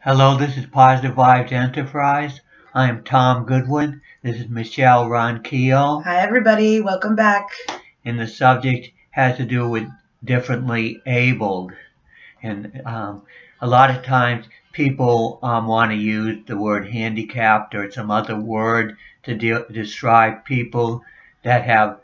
Hello, this is Positive Vibes Enterprise. I am Tom Goodwin. This is Michelle Ronquillo. Hi, everybody. Welcome back. And the subject has to do with differently abled. And a lot of times people want to use the word handicapped or some other word to describe people that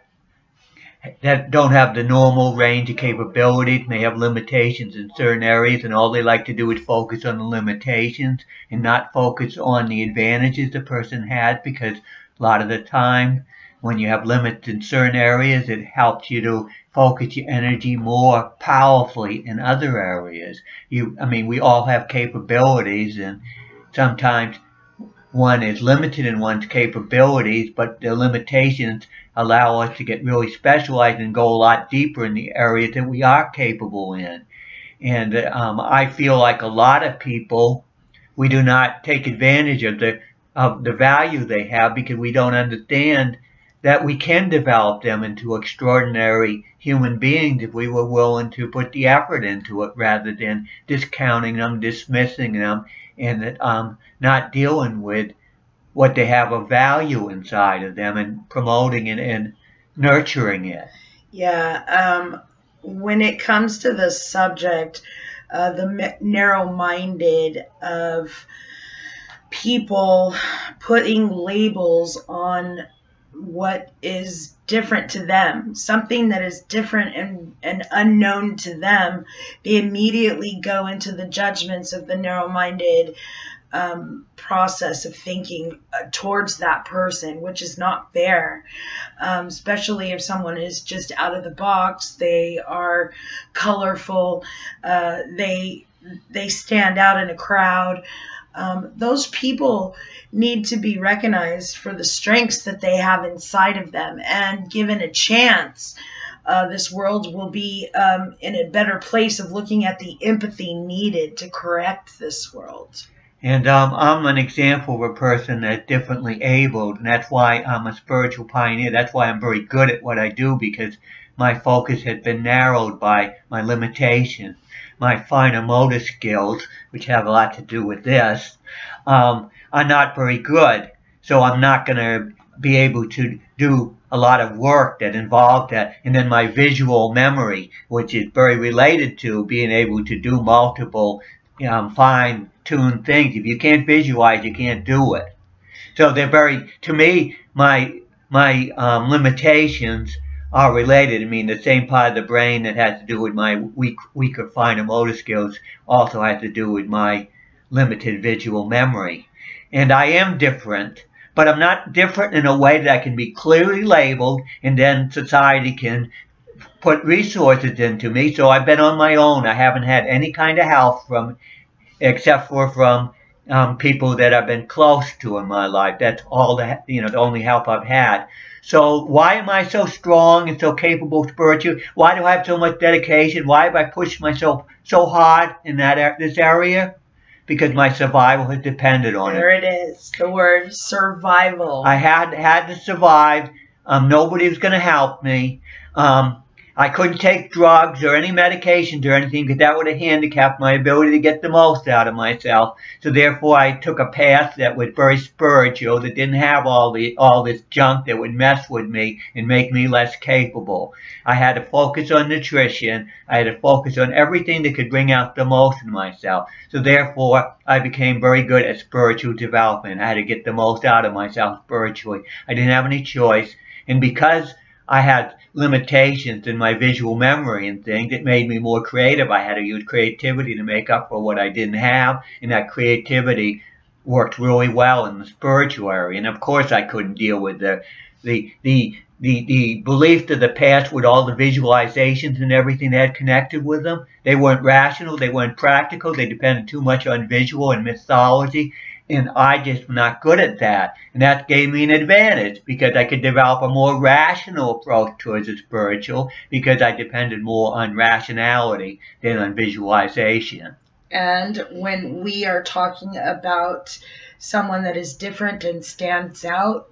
don't have the normal range of capabilities, may have limitations in certain areas, and all they like to do is focus on the limitations and not focus on the advantages the person has, because a lot of the time when you have limits in certain areas, it helps you to focus your energy more powerfully in other areas. We all have capabilities, and sometimes one is limited in one's capabilities, but the limitations allow us to get really specialized and go a lot deeper in the areas that we are capable in. And I feel like a lot of people, we do not take advantage of the value they have because we don't understand that we can develop them into extraordinary human beings if we were willing to put the effort into it, rather than discounting them, dismissing them, and not dealing with what they have of value inside of them and promoting it and nurturing it. Yeah. When it comes to the subject, the narrow-minded of people putting labels on what is different to them, something that is different and unknown to them, they immediately go into the judgments of the narrow-minded process of thinking towards that person, which is not fair, especially if someone is just out of the box. They are colorful. They stand out in a crowd. Those people need to be recognized for the strengths that they have inside of them, and given a chance, this world will be in a better place of looking at the empathy needed to correct this world. And I'm an example of a person that's differently abled, and that's why I'm a spiritual pioneer. That's why I'm very good at what I do, because my focus has been narrowed by my limitations. My finer motor skills, which have a lot to do with this, are not very good. So I'm not going to be able to do a lot of work that involved that. And then my visual memory, which is very related to being able to do multiple fine-tuned things. If you can't visualize, you can't do it. So they're very, to me, my limitations are related. I mean, the same part of the brain that has to do with my weaker, finer motor skills also has to do with my limited visual memory. And I am different, but I'm not different in a way that I can be clearly labeled and then society can put resources into me. So I've been on my own. I haven't had any kind of help except from people that I've been close to in my life. That's all the only help I've had. So why am I so strong and so capable spiritually? Why do I have so much dedication? Why have I pushed myself so hard in this area? Because my survival has depended on it. There it is, the word survival. I had to survive. Nobody was going to help me. I couldn't take drugs or any medications or anything, because that would have handicapped my ability to get the most out of myself. So therefore, I took a path that was very spiritual, that didn't have all this junk that would mess with me and make me less capable. I had to focus on nutrition. I had to focus on everything that could bring out the most in myself. So therefore, I became very good at spiritual development. I had to get the most out of myself spiritually. I didn't have any choice. And because I had limitations in my visual memory and things, it made me more creative. I had to use creativity to make up for what I didn't have, and that creativity worked really well in the spiritual area. And of course, I couldn't deal with the beliefs of the past with all the visualizations and everything that had connected with them. They weren't rational, they weren't practical, they depended too much on visual and mythology. And I just was not good at that. And that gave me an advantage, because I could develop a more rational approach towards the spiritual, because I depended more on rationality than on visualization. And when we are talking about someone that is different and stands out,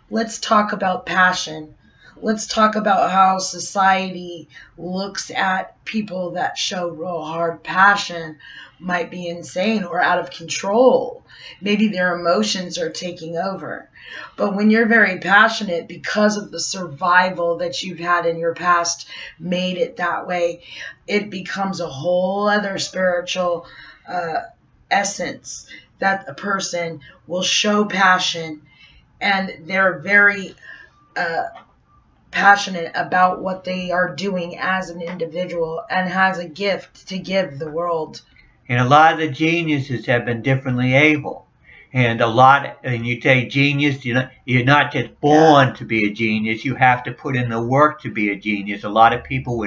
let's talk about passion. let's talk about how society looks at people that show real hard passion. Might be insane or out of control. Maybe their emotions are taking over. But when you're very passionate because of the survival that you've had in your past, made it that way, it becomes a whole other spiritual essence that a person will show passion, and they're very passionate about what they are doing as an individual and has a gift to give the world. And a lot of the geniuses have been differently able. And you say genius, you're not just born to be a genius. You have to put in the work to be a genius. A lot of people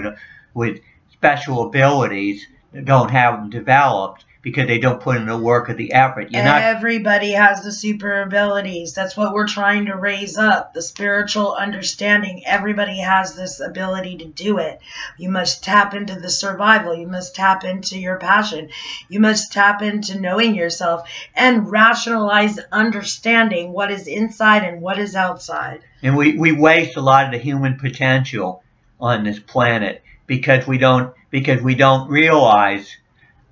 with special abilities don't have them developed because they don't put in the work or the effort. Everybody has the super abilities. That's what we're trying to raise up, the spiritual understanding. Everybody has this ability to do it. You must tap into the survival. You must tap into your passion. You must tap into knowing yourself and rationalize understanding what is inside and what is outside. And we waste a lot of the human potential on this planet because we don't realize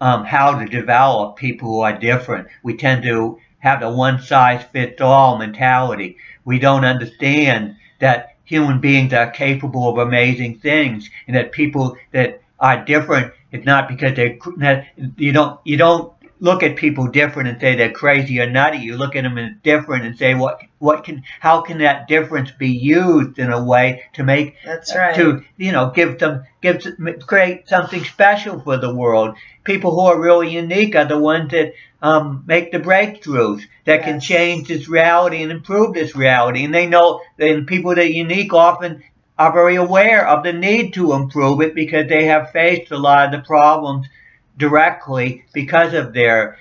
how to develop people who are different. We tend to have a one-size-fits-all mentality. We don't understand that human beings are capable of amazing things, and that people that are different, it's not because you don't look at people different and say they're crazy or nutty. You look at them as different and say how can that difference be used in a way to make create something special for the world. People who are really unique are the ones that make the breakthroughs that can change this reality and improve this reality. And they know that people that are unique often are very aware of the need to improve it because they have faced a lot of the problems directly because of their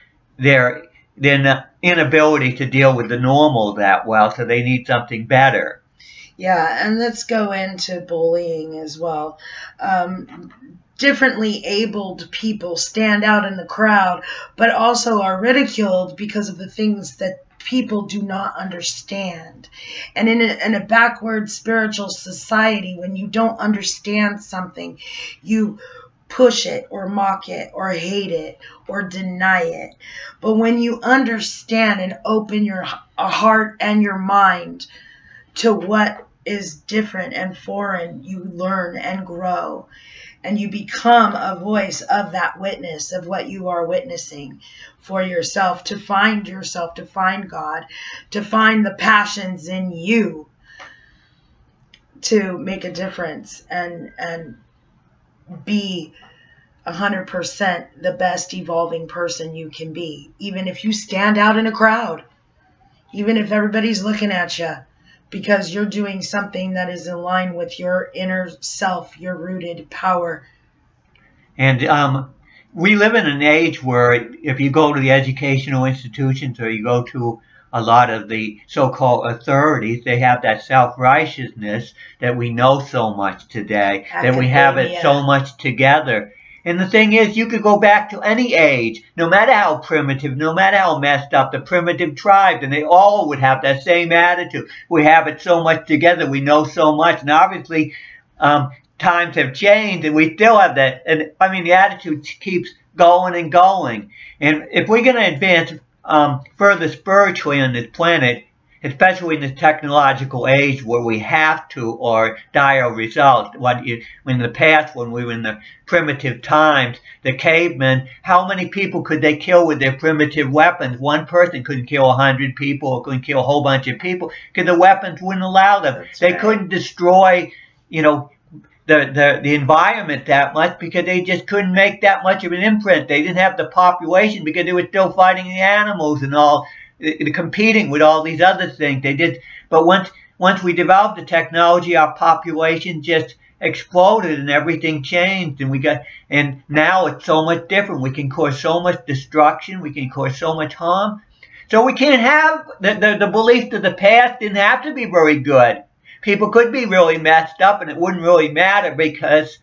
inability to deal with the normal that well, so they need something better. Yeah, and let's go into bullying as well. Differently abled people stand out in the crowd, but also are ridiculed because of the things that people do not understand. And in a backward spiritual society, when you don't understand something, you push it or mock it or hate it or deny it. But when you understand and open your heart and your mind to what is different and foreign, you learn and grow. And you become a voice of that witness, of what you are witnessing for yourself, to find God, to find the passions in you to make a difference and be 100% the best evolving person you can be. Even if you stand out in a crowd, even if everybody's looking at you, because you're doing something that is in line with your inner self, your rooted power. And we live in an age where if you go to the educational institutions or you go to a lot of the so-called authorities, they have that self-righteousness that we know so much today, Academia. that we have it so much together. And the thing is, you could go back to any age, no matter how primitive, no matter how messed up, the primitive tribes, and they all would have that same attitude. We have it so much together, we know so much, and obviously times have changed, and we still have that. And I mean, the attitude keeps going and going. And if we're going to advance further spiritually on this planet, especially in this technological age where we have to or dire results. In the past, when we were in the primitive times, the cavemen, how many people could they kill with their primitive weapons? One person couldn't kill 100 people or couldn't kill a whole bunch of people because the weapons wouldn't allow them. They couldn't destroy, the environment that much because they just couldn't make that much of an imprint. They didn't have the population because they were still fighting the animals and all, competing with all these other things. They did, but once we developed the technology, our population just exploded and everything changed, and now it's so much different. We can cause so much destruction. We can cause so much harm. So we can't have the belief that the past didn't have to be very good. People could be really messed up and it wouldn't really matter because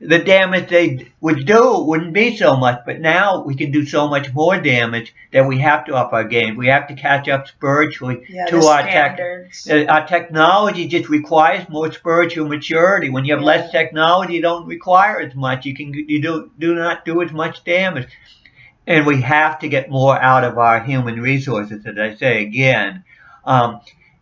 the damage they would do wouldn't be so much. But now we can do so much more damage that we have to up our game. We have to catch up spiritually to our standards. Our technology just requires more spiritual maturity. When you have less technology, you don't require as much. You do not do as much damage. And we have to get more out of our human resources, as I say again.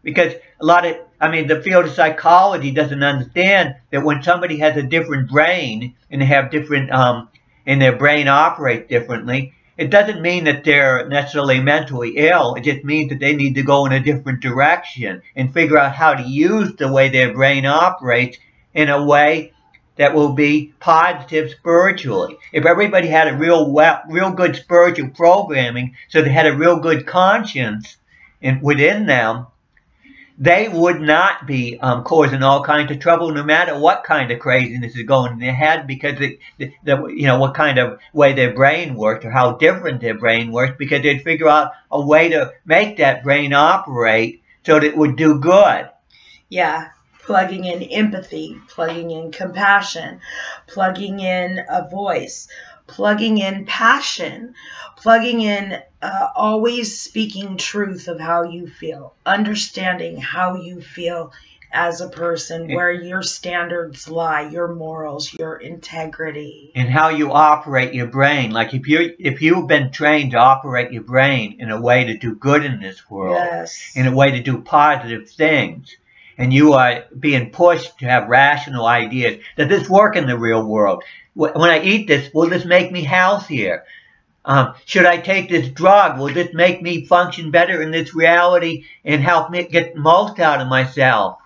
Because the field of psychology doesn't understand that when somebody has a different brain and they have different, and their brain operates differently, it doesn't mean that they're necessarily mentally ill. It just means that they need to go in a different direction and figure out how to use the way their brain operates in a way that will be positive spiritually. If everybody had a real good spiritual programming, so they had a real good conscience within them, they would not be causing all kinds of trouble, no matter what kind of craziness is going in their head, because what kind of way their brain works or how different their brain works, because they'd figure out a way to make that brain operate so that it would do good. Yeah. Plugging in empathy, plugging in compassion, plugging in a voice, plugging in passion, plugging in always speaking truth of how you feel, understanding how you feel as a person, where your standards lie, your morals, your integrity. And how you operate your brain. Like if you've been trained to operate your brain in a way to do good in this world, in a way to do positive things, and you are being pushed to have rational ideas. Does this work in the real world? When I eat this, will this make me healthier? Should I take this drug? Will this make me function better in this reality and help me get the most out of myself?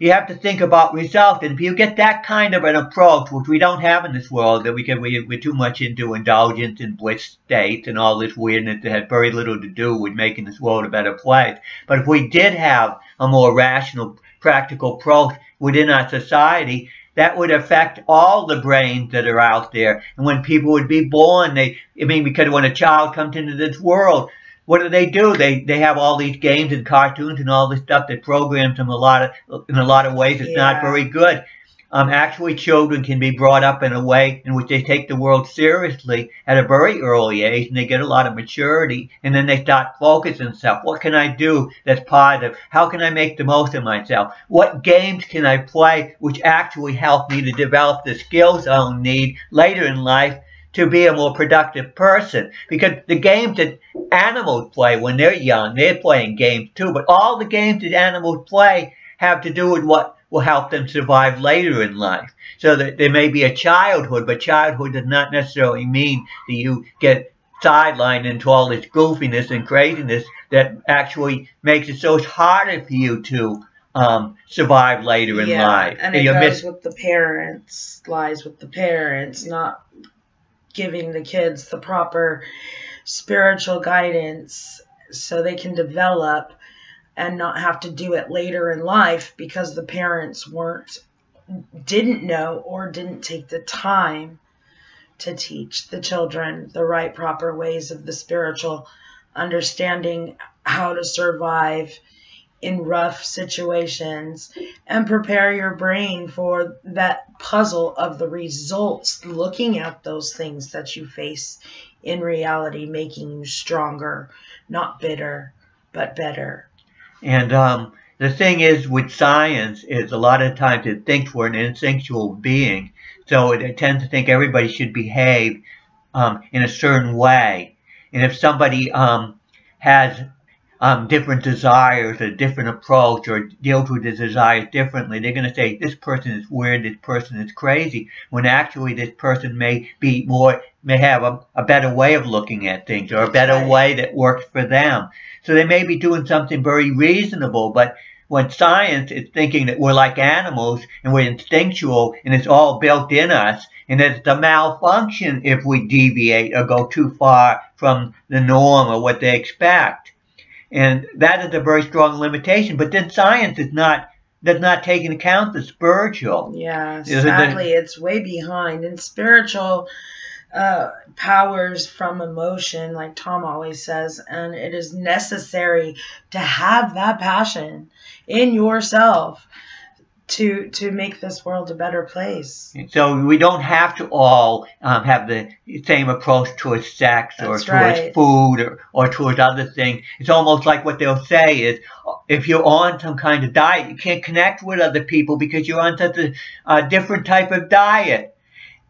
You have to think about results. And if you get that kind of an approach, which we don't have in this world, that we're too much into indulgence and bliss states and all this weirdness that has very little to do with making this world a better place. But if we did have a more rational, practical approach within our society, that would affect all the brains that are out there. And when people would be born, because when a child comes into this world, what do? They have all these games and cartoons and all this stuff that programs them in a lot of ways. It's not very good. Actually, children can be brought up in a way in which they take the world seriously at a very early age, and they get a lot of maturity, and then they start focusing on stuff. What can I do that's positive? How can I make the most of myself? What games can I play which actually help me to develop the skills I'll need later in life to be a more productive person? Because the games that animals play when they're young, they're playing games too, but all the games that animals play have to do with what will help them survive later in life. So that there may be a childhood, but childhood does not necessarily mean that you get sidelined into all this goofiness and craziness that actually makes it so harder for you to survive later in life. And it goes with the parents, lies with the parents, not giving the kids the proper spiritual guidance so they can develop and not have to do it later in life because the parents didn't know or didn't take the time to teach the children the right proper ways of the spiritual, understanding how to survive in rough situations and prepare your brain for that puzzle of the results, looking at those things that you face in reality, making you stronger, not bitter, but better. And the thing is with science is a lot of times it thinks we're an instinctual being. So it tends to think everybody should behave in a certain way. And if somebody has different desires, a different approach, or deals with his desires differently, they're going to say, this person is weird, this person is crazy, when actually this person may have a better way of looking at things, or a better way that works for them. So they may be doing something very reasonable, but when science is thinking that we're like animals and we're instinctual and it's all built in us, and it's a malfunction if we deviate or go too far from the norm or what they expect. And that is a very strong limitation. But then science does not take into account the spiritual. Yeah, sadly, it's way behind. And spiritual powers from emotion, like Tom always says, and it is necessary to have that passion in yourself to make this world a better place. So we don't have to all have the same approach towards sex or towards food or towards other things. It's almost like what they'll say is, if you're on some kind of diet, you can't connect with other people because you're on such a different type of diet.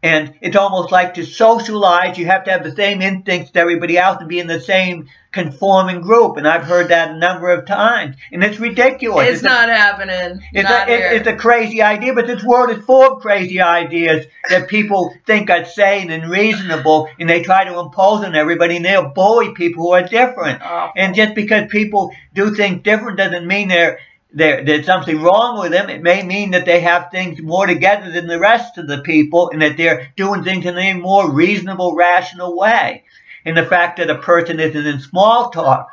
And it's almost like to socialize, you have to have the same instincts as everybody else and be in the same conforming group. And I've heard that a number of times. And it's ridiculous. It's not happening. It's a crazy idea, but this world is full of crazy ideas that people think are sane and reasonable, and they try to impose on everybody, and they'll bully people who are different. Oh. And just because people do things different doesn't mean there's something wrong with them. It may mean that they have things more together than the rest of the people, and that they're doing things in a more reasonable, rational way. And the fact that a person isn't into small talk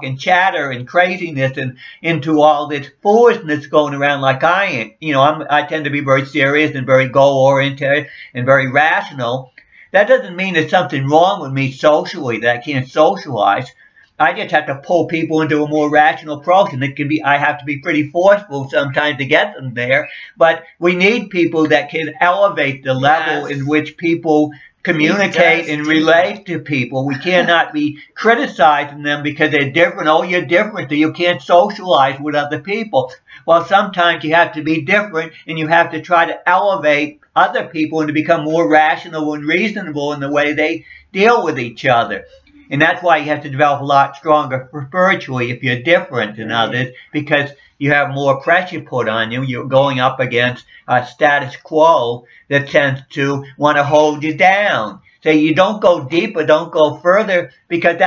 and chatter and craziness and into all this foolishness going around like I am. You know, I tend to be very serious and very goal-oriented and very rational. That doesn't mean there's something wrong with me socially, that I can't socialize. I just have to pull people into a more rational approach, and I have to be pretty forceful sometimes to get them there. But we need people that can elevate the level in which people communicate and relate to people. We cannot be criticizing them because they're different. Oh, you're different, so you can't socialize with other people. Well, sometimes you have to be different, and you have to try to elevate other people and to become more rational and reasonable in the way they deal with each other. And that's why you have to develop a lot stronger spiritually if you're different than others, because you have more pressure put on you. You're going up against a status quo that tends to want to hold you down. So you don't go deeper, don't go further, because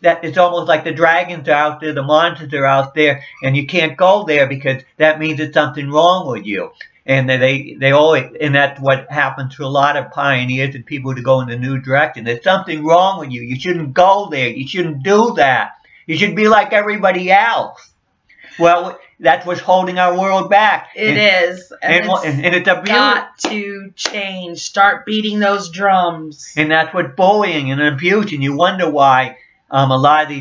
it's almost like the dragons are out there, the monsters are out there, and you can't go there because that means there's something wrong with you. And they always, and that's what happens to a lot of pioneers and people to go in a new direction. There's something wrong with you. You shouldn't go there. You shouldn't do that. You should be like everybody else. Well, that's what's holding our world back. It is. And it's a got to change. Start beating those drums. And that's what bullying and abuse, and you wonder why a lot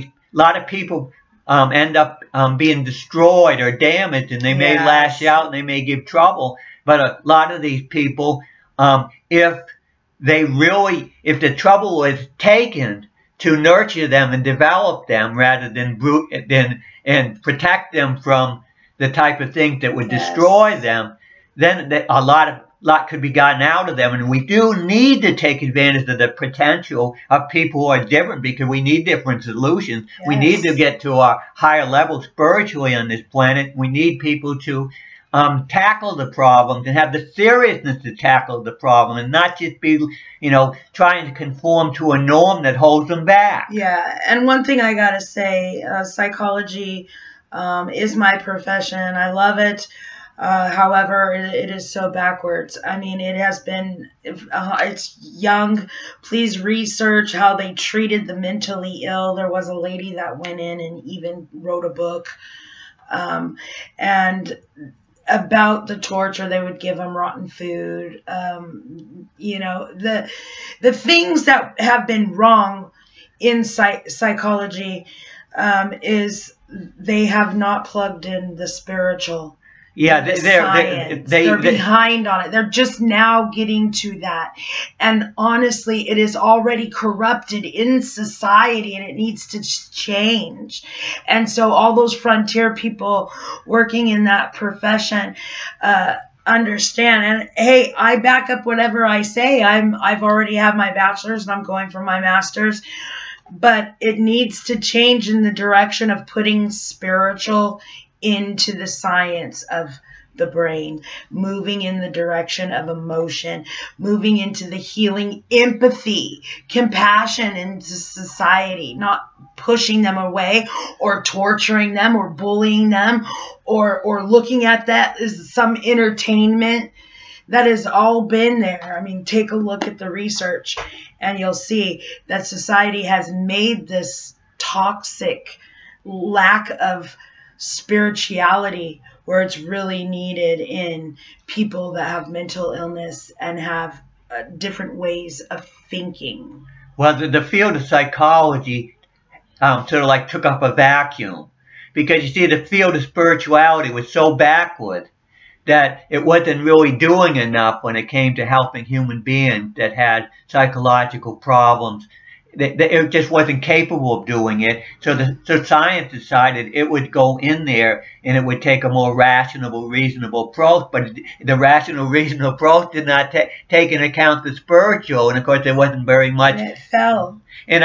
of people end up being destroyed or damaged, and they may lash out and they may give trouble. But a lot of these people, if the trouble was taken to nurture them and develop them rather than and protect them from the type of things that would destroy them, then a lot could be gotten out of them. And we do need to take advantage of the potential of people who are different, because we need different solutions. Yes. We need to get to a higher level spiritually on this planet. We need people to tackle the problems and have the seriousness to tackle the problem, and not just be, trying to conform to a norm that holds them back. Yeah, and one thing I gotta say, psychology is my profession. I love it. However, it is so backwards. I mean, it has been, it's young. Please research how they treated the mentally ill. There was a lady that went in and even wrote a book. And about the torture, they would give them rotten food. The things that have been wrong in psychology is they have not plugged in the spiritual. Yeah, they're behind on it. They're just now getting to that. And honestly, it is already corrupted in society, and it needs to change. And so all those frontier people working in that profession understand. And hey, I back up whatever I say. I've already have my bachelor's and I'm going for my master's. But it needs to change in the direction of putting spiritual into the science of the brain, moving in the direction of emotion, moving into the healing empathy, compassion into society, not pushing them away or torturing them or bullying them or looking at that as some entertainment. That has all been there. I mean, take a look at the research and you'll see that society has made this toxic lack of spirituality where it's really needed in people that have mental illness and have different ways of thinking. Well, the field of psychology sort of like took up a vacuum, because you see the field of spirituality was so backward that it wasn't really doing enough when it came to helping human beings that had psychological problems. It just wasn't capable of doing it. So science decided it would go in there and it would take a more rational, reasonable approach. But the rational, reasonable approach did not take into account the spiritual. And of course, there wasn't very much. And it fell. And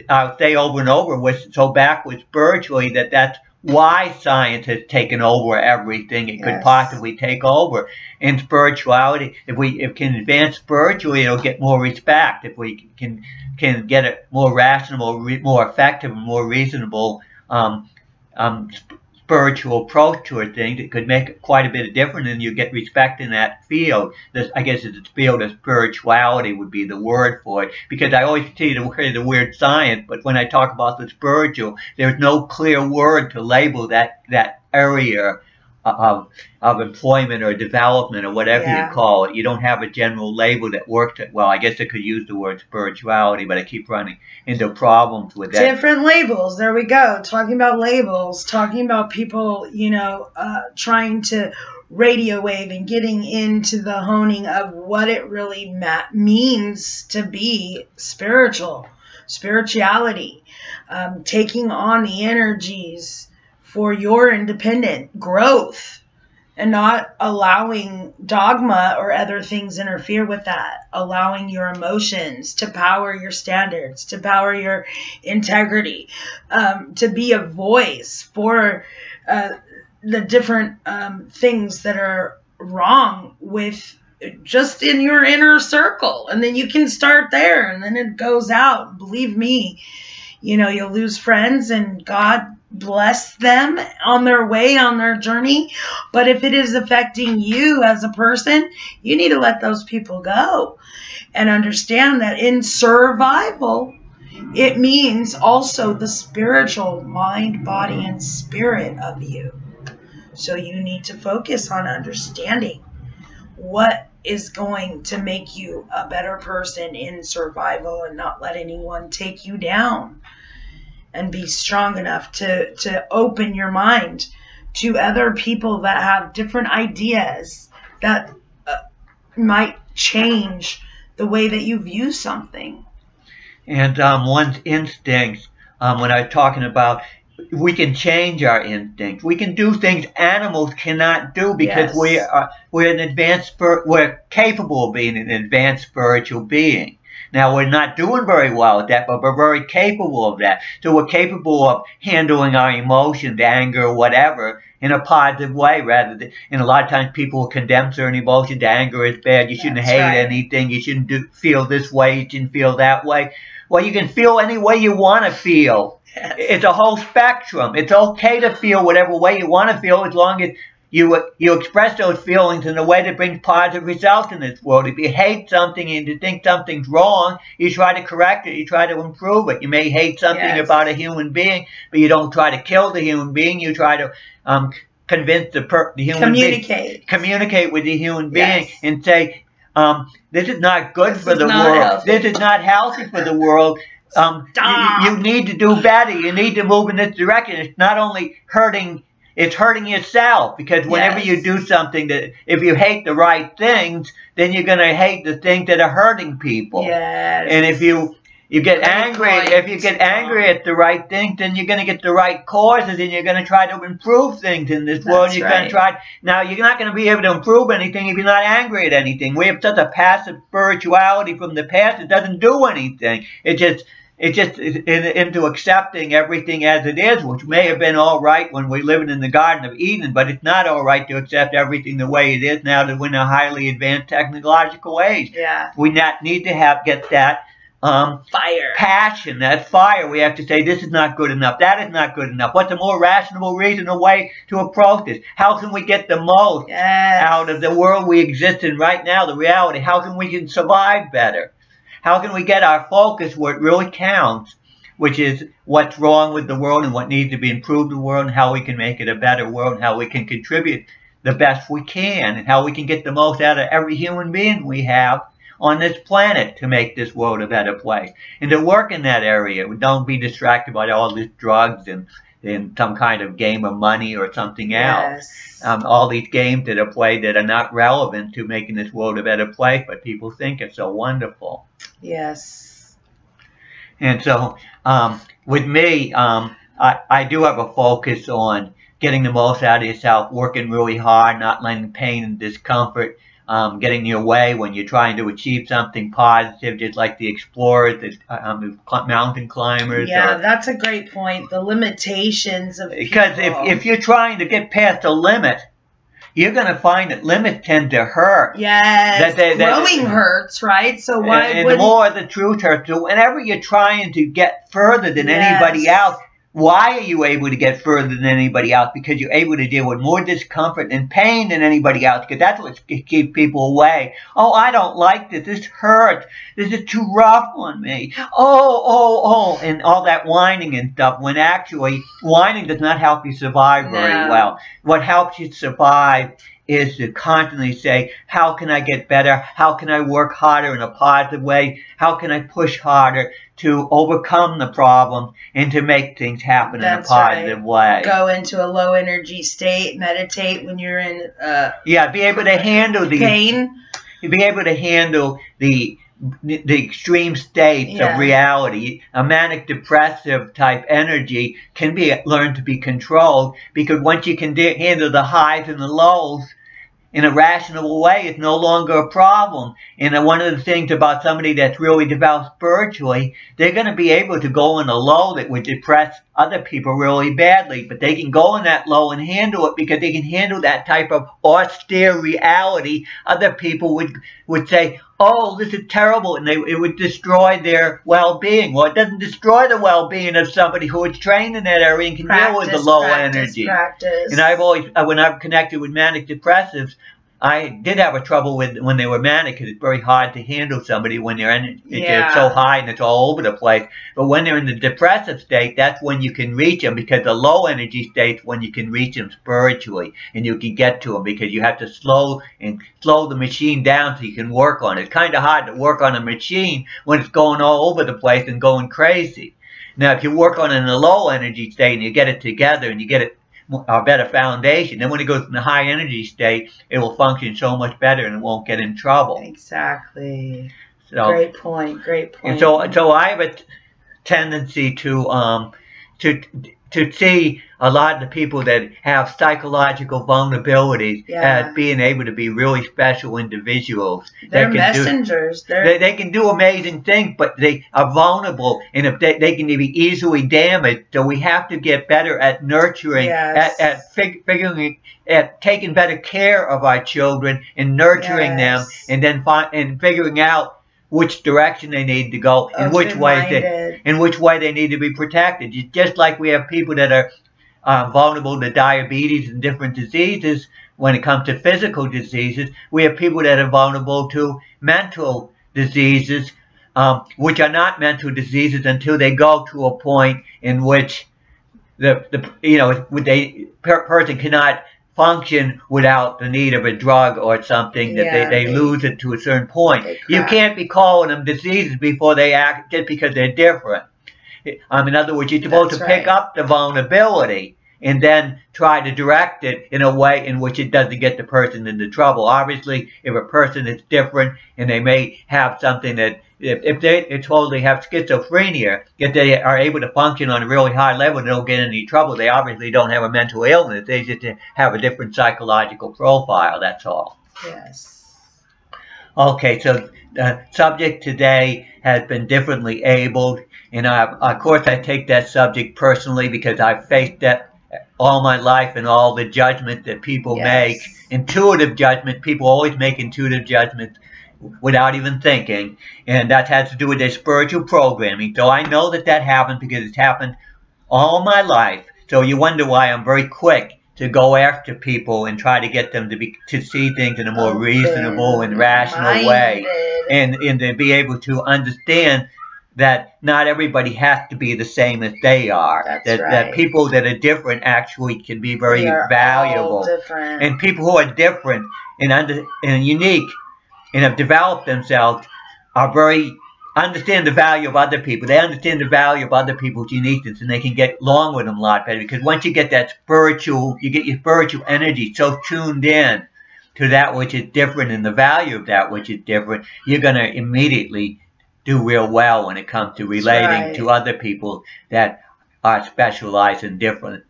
I'll say over and over, was so backwards spiritually that's why science has taken over everything it could possibly take over. In spirituality, if we can advance spiritually, it'll get more respect. If we can get a more rational, more effective, and more reasonable spiritual approach to a thing, it could make quite a bit of difference, and you get respect in that field. I guess it's the field of spirituality would be the word for it, because I always see the word science, but when I talk about the spiritual, there's no clear word to label that area of employment or development or whatever you call it. You don't have a general label that works it well. I guess I could use the word spirituality, but I keep running into problems with that. Different labels. There we go. Talking about labels, talking about people, trying to radio wave and getting into the honing of what it really means to be spirituality, taking on the energies for your independent growth and not allowing dogma or other things interfere with that, allowing your emotions to power your standards, to power your integrity, to be a voice for the different things that are wrong with just in your inner circle. And then you can start there and then it goes out. Believe me, you'll lose friends and God bless them on their way, on their journey. But if it is affecting you as a person, you need to let those people go and understand that in survival, it means also the spiritual mind, body, and spirit of you. So you need to focus on understanding what is going to make you a better person in survival and not let anyone take you down. And be strong enough to open your mind to other people that have different ideas that might change the way that you view something. And one's instincts, when I'm talking about, we can change our instincts. We can do things animals cannot do because we're capable of being an advanced spiritual being. Now, we're not doing very well at that, but we're very capable of that. So we're capable of handling our emotions, anger, or whatever, in a positive way rather than, and a lot of times people will condemn certain emotions. Anger is bad. You shouldn't hate anything. You shouldn't feel this way. You shouldn't feel that way. Well, you can feel any way you want to feel. Yes. It's a whole spectrum. It's okay to feel whatever way you want to feel as long as you express those feelings in a way that brings positive results in this world. If you hate something and you think something's wrong, you try to correct it. You try to improve it. You may hate something about a human being, but you don't try to kill the human being. You try to convince the human being. Communicate with the human being and say, this is not good for the world. This is not healthy for the world. You need to do better. You need to move in this direction. It's not only hurting. It's hurting yourself, because whenever you do something that, if you hate the right things, then you're going to hate the things that are hurting people. Yes. And if you get angry, if you get angry at the right things, then you're going to get the right causes, and you're going to try to improve things in this world. You're going to try. Now, you're not going to be able to improve anything if you're not angry at anything. We have such a passive spirituality from the past; it doesn't do anything. It's just into accepting everything as it is, which may have been all right when we're living in the Garden of Eden, but it's not all right to accept everything the way it is now that we're in a highly advanced technological age. Yeah. We need to get that fire, passion, that fire. We have to say, this is not good enough. That is not good enough. What's a more rational, reasonable way to approach this? How can we get the most out of the world we exist in right now, the reality? How can we survive better? How can we get our focus where it really counts, which is what's wrong with the world and what needs to be improved in the world, and how we can make it a better world, and how we can contribute the best we can, and how we can get the most out of every human being we have on this planet to make this world a better place. And to work in that area. Don't be distracted by all these drugs and in some kind of game of money or something else. Yes. All these games that are played that are not relevant to making this world a better place, but people think it's so wonderful. Yes. And so with me, I do have a focus on getting the most out of yourself, working really hard, not letting pain and discomfort get in your way when you're trying to achieve something positive, just like the explorers, the mountain climbers. Yeah, that's a great point. The limitations of because people. if you're trying to get past a limit, you're going to find that limits tend to hurt. Yes, growing hurts, right? So why and the more the truth hurts. So whenever you're trying to get further than anybody else, why are you able to get further than anybody else? Because you're able to deal with more discomfort and pain than anybody else, because that's what keeps people away. Oh, I don't like this. This hurts. This is too rough on me. Oh, and all that whining and stuff, when actually whining does not help you survive very well. What helps you survive is to constantly say, how can I get better? How can I work harder in a positive way? How can I push harder to overcome the problem and to make things happen in a positive way? Go into a low energy state, meditate when you're in be able to handle the pain. Be able to handle the extreme states of reality. A manic depressive type energy can be learned to be controlled, because once you can handle the highs and the lows in a rational way, it's no longer a problem. And one of the things about somebody that's really developed spiritually, they're going to be able to go in a low that would depress other people really badly, but they can go in that low and handle it because they can handle that type of austere reality. Other people would say, oh, this is terrible, and it would destroy their well-being. Well, it doesn't destroy the well-being of somebody who is trained in that area and can deal with the low energy. And I've always, when I've connected with manic depressives, I did have a trouble with when they were manic, because it's very hard to handle somebody when their energy is so high and it's all over the place. But when they're in the depressive state, that's when you can reach them, because the low energy state's when you can reach them spiritually and you can get to them, because you have to slow the machine down so you can work on it. It's kind of hard to work on a machine when it's going all over the place and going crazy. Now, if you work on it in a low energy state and you get it together and you get it a better foundation, then when it goes in the high energy state, it will function so much better and it won't get in trouble. Exactly. So, great point. Great point. And so I have a tendency to see a lot of the people that have psychological vulnerabilities as being able to be really special individuals. They're messengers. They can do amazing things, but they are vulnerable, and if they can be easily damaged. So we have to get better at nurturing, at figuring, at taking better care of our children and nurturing them, and then figuring out which direction they need to go, and which way they need to be protected. Just like we have people that are vulnerable to diabetes and different diseases. When it comes to physical diseases, we have people that are vulnerable to mental diseases, which are not mental diseases until they go to a point in which the person cannot function without the need of a drug or something, that they lose it to a certain point. You can't be calling them diseases before they act, just because they're different. In other words, you're supposed to pick up the vulnerability and then try to direct it in a way in which it doesn't get the person into trouble. Obviously, if a person is different and they may have something that, if they totally have schizophrenia, if they are able to function on a really high level and don't get in any trouble, they obviously don't have a mental illness. They just have a different psychological profile, that's all. Yes. Okay, so the subject today has been differently abled. And of course, I take that subject personally, because I've faced that all my life, and all the judgment that people make. Intuitive judgment. People always make intuitive judgments without even thinking. And that has to do with their spiritual programming. So I know that happens, because it's happened all my life. So you wonder why I'm very quick to go after people and try to get them to see things in a more reasonable and rational way. And to be able to understand that not everybody has to be the same as they are. That people that are different actually can be very valuable. And people who are different and unique and have developed themselves are very understand the value of other people. They understand the value of other people's uniqueness, and they can get along with them a lot better. Because once you get that spiritual, you get your spiritual energy so tuned in to that which is different and the value of that which is different, you're going to immediately do real well when it comes to relating to other people that are specialized and different.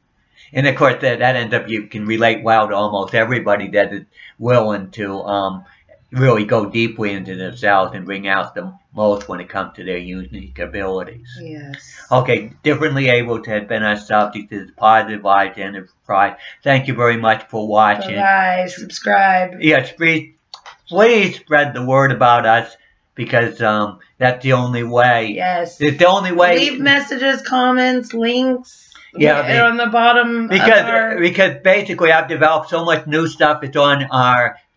And of course, that ends up, you can relate well to almost everybody that is willing to really go deeply into themselves and bring out the most when it comes to their unique abilities. Yes. Okay, differently able to have been our subject is positive vibes enterprise. Thank you very much for watching. Bye. Subscribe. Yes, please spread the word about us, because that's the only way. Yes. It's the only way. Leave messages, comments, links. Yeah, on the bottom. Because basically I've developed so much new stuff. It's on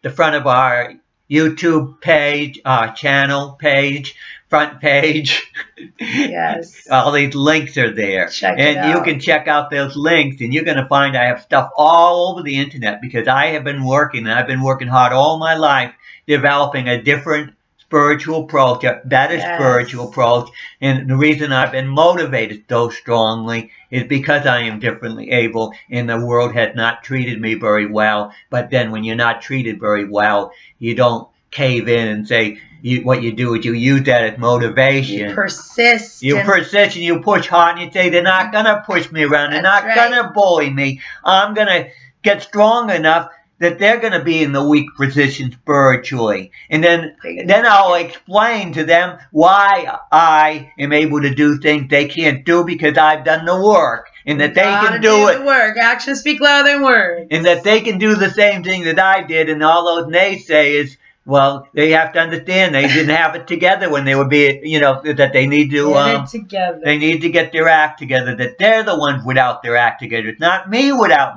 the front of our YouTube page, channel page, front page. Yes. All these links are there. Check it out. And you can check out those links, and you're going to find I have stuff all over the internet, because I have been working, and I've been working hard all my life developing a different spiritual approach, a better spiritual approach. And the reason I've been motivated so strongly is because I am differently able, and the world has not treated me very well. But then when you're not treated very well, you don't cave in and say, what you do is you use that as motivation. You persist. You persist and you push hard, and you say, they're not going to push me around. They're not going to bully me. I'm going to get strong enough that they're going to be in the weak position spiritually. And then I'll explain to them why I am able to do things they can't do, because I've done the work. And that they can do it. The work. Actions speak louder than words. And that they can do the same thing that I did. And all those naysayers, well, they have to understand they didn't have it together when they were being, that they need to get it together. They need to get their act together. That they're the ones without their act together. It's not me without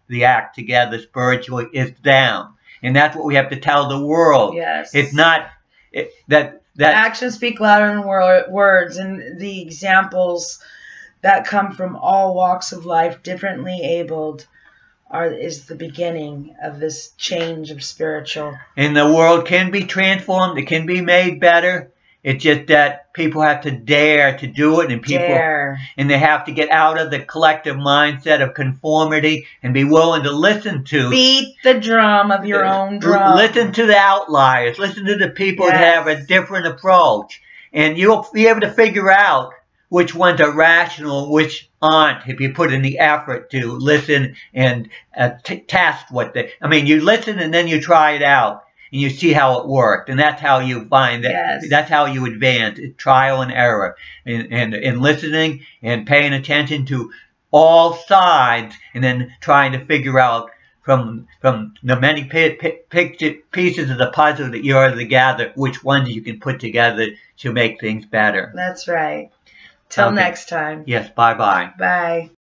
the act together spiritually. It's them, and that's what we have to tell the world. Yes. It's not that actions speak louder than words, and the examples that come from all walks of life, differently abled, is the beginning of this change of spiritual. And the world can be transformed. It can be made better. It's just that people have to dare to do it, and they have to get out of the collective mindset of conformity and be willing to listen to. Beat the drum of your own drum. Listen to the outliers. Listen to the people that have a different approach, and you'll be able to figure out which ones are rational, which aren't, if you put in the effort to listen and test what you listen and then you try it out and you see how it worked. And that's how you find that. That's how you advance, trial and error. And listening and paying attention to all sides, and then trying to figure out from the many pieces of the puzzle that you're to gather, which ones you can put together to make things better. That's right. Till next time. Yes, bye-bye. Bye.